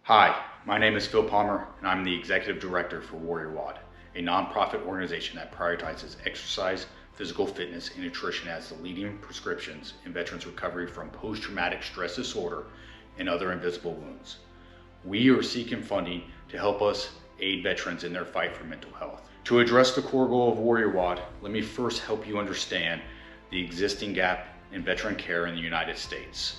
Hi, my name is Phil Palmer, and I'm the Executive Director for WarriorWOD, a nonprofit organization that prioritizes exercise, physical fitness, and nutrition as the leading prescriptions in veterans' recovery from post-traumatic stress disorder and other invisible wounds. We are seeking funding to help us aid veterans in their fight for mental health. To address the core goal of WarriorWOD, let me first help you understand the existing gap in veteran care in the United States.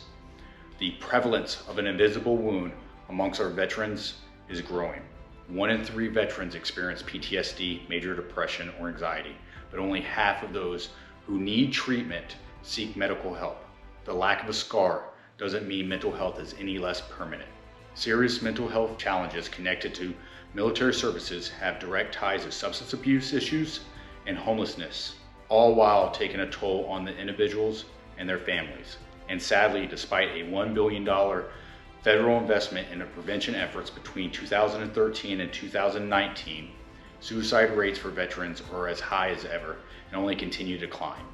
The prevalence of an invisible wound amongst our veterans is growing. 1 in 3 veterans experience PTSD, major depression, or anxiety, but only half of those who need treatment seek medical help. The lack of a scar doesn't mean mental health is any less permanent. Serious mental health challenges connected to military services have direct ties to substance abuse issues and homelessness, all while taking a toll on the individuals and their families. And sadly, despite a $1 billion federal investment in the prevention efforts between 2013 and 2019, suicide rates for veterans are as high as ever and only continue to climb.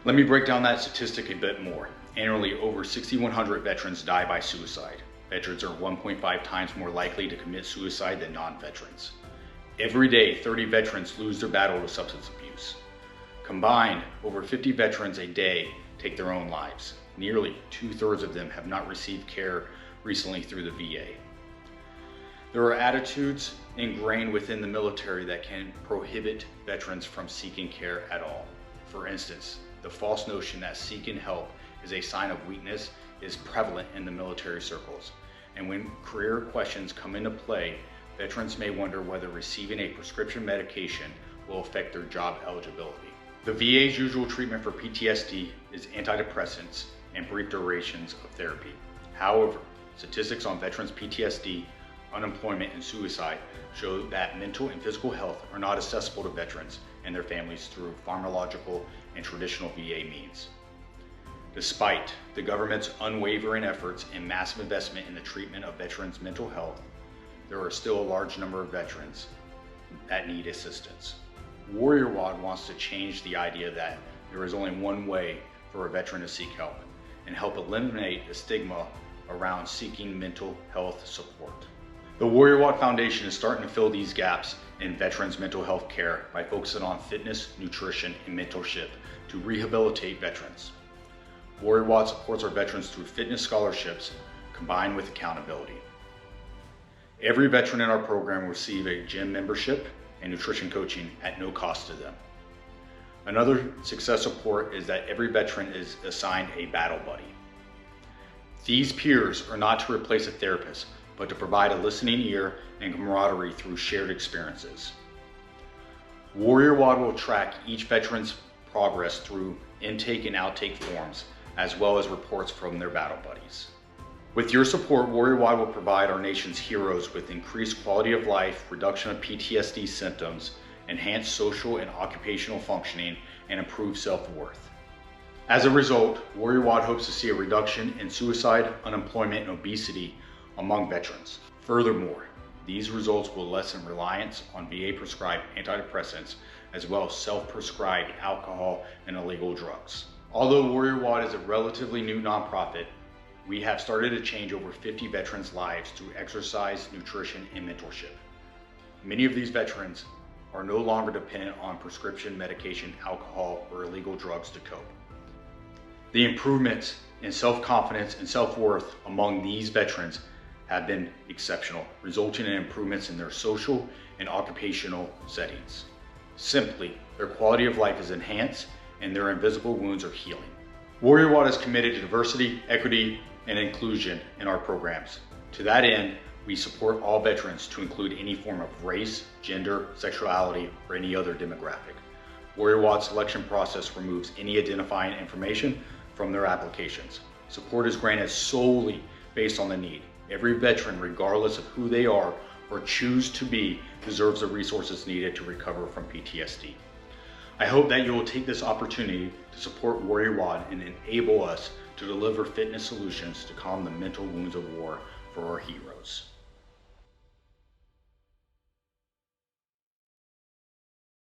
Let me break down that statistic a bit more. Annually, over 6,100 veterans die by suicide. Veterans are 1.5 times more likely to commit suicide than non-veterans. Every day, 30 veterans lose their battle with substance abuse. Combined, over 50 veterans a day take their own lives. Nearly 2/3 of them have not received care recently through the VA. There are attitudes ingrained within the military that can prohibit veterans from seeking care at all. For instance, the false notion that seeking help is a sign of weakness is prevalent in the military circles. And when career questions come into play, veterans may wonder whether receiving a prescription medication will affect their job eligibility. The VA's usual treatment for PTSD is antidepressants and brief durations of therapy. However, statistics on veterans' PTSD, unemployment, and suicide show that mental and physical health are not accessible to veterans and their families through pharmacological and traditional VA means. Despite the government's unwavering efforts and massive investment in the treatment of veterans' mental health, there are still a large number of veterans that need assistance. WarriorWOD wants to change the idea that there is only one way for a veteran to seek help and help eliminate the stigma around seeking mental health support. The WarriorWOD Foundation is starting to fill these gaps in veterans' mental health care by focusing on fitness, nutrition, and mentorship to rehabilitate veterans. WarriorWOD supports our veterans through fitness scholarships combined with accountability. Every veteran in our program will receive a gym membership and nutrition coaching at no cost to them. Another success support is that every veteran is assigned a battle buddy. These peers are not to replace a therapist, but to provide a listening ear and camaraderie through shared experiences. WarriorWOD will track each veteran's progress through intake and outtake forms, as well as reports from their battle buddies. With your support, WarriorWOD will provide our nation's heroes with increased quality of life, reduction of PTSD symptoms, enhanced social and occupational functioning, and improved self-worth. As a result, WarriorWOD hopes to see a reduction in suicide, unemployment, and obesity among veterans. Furthermore, these results will lessen reliance on VA-prescribed antidepressants, as well as self-prescribed alcohol and illegal drugs. Although WarriorWOD is a relatively new nonprofit, we have started to change over 50 veterans' lives through exercise, nutrition, and mentorship. Many of these veterans are no longer dependent on prescription medication, alcohol, or illegal drugs to cope. The improvements in self-confidence and self-worth among these veterans have been exceptional, resulting in improvements in their social and occupational settings. Simply, their quality of life is enhanced and their invisible wounds are healing. WarriorWOD is committed to diversity, equity, and inclusion in our programs. To that end, we support all veterans to include any form of race, gender, sexuality, or any other demographic. WarriorWOD's selection process removes any identifying information from their applications. Support is granted solely based on the need. Every veteran, regardless of who they are or choose to be, deserves the resources needed to recover from PTSD. I hope that you will take this opportunity to support WarriorWOD and enable us to deliver fitness solutions to calm the mental wounds of war for our heroes.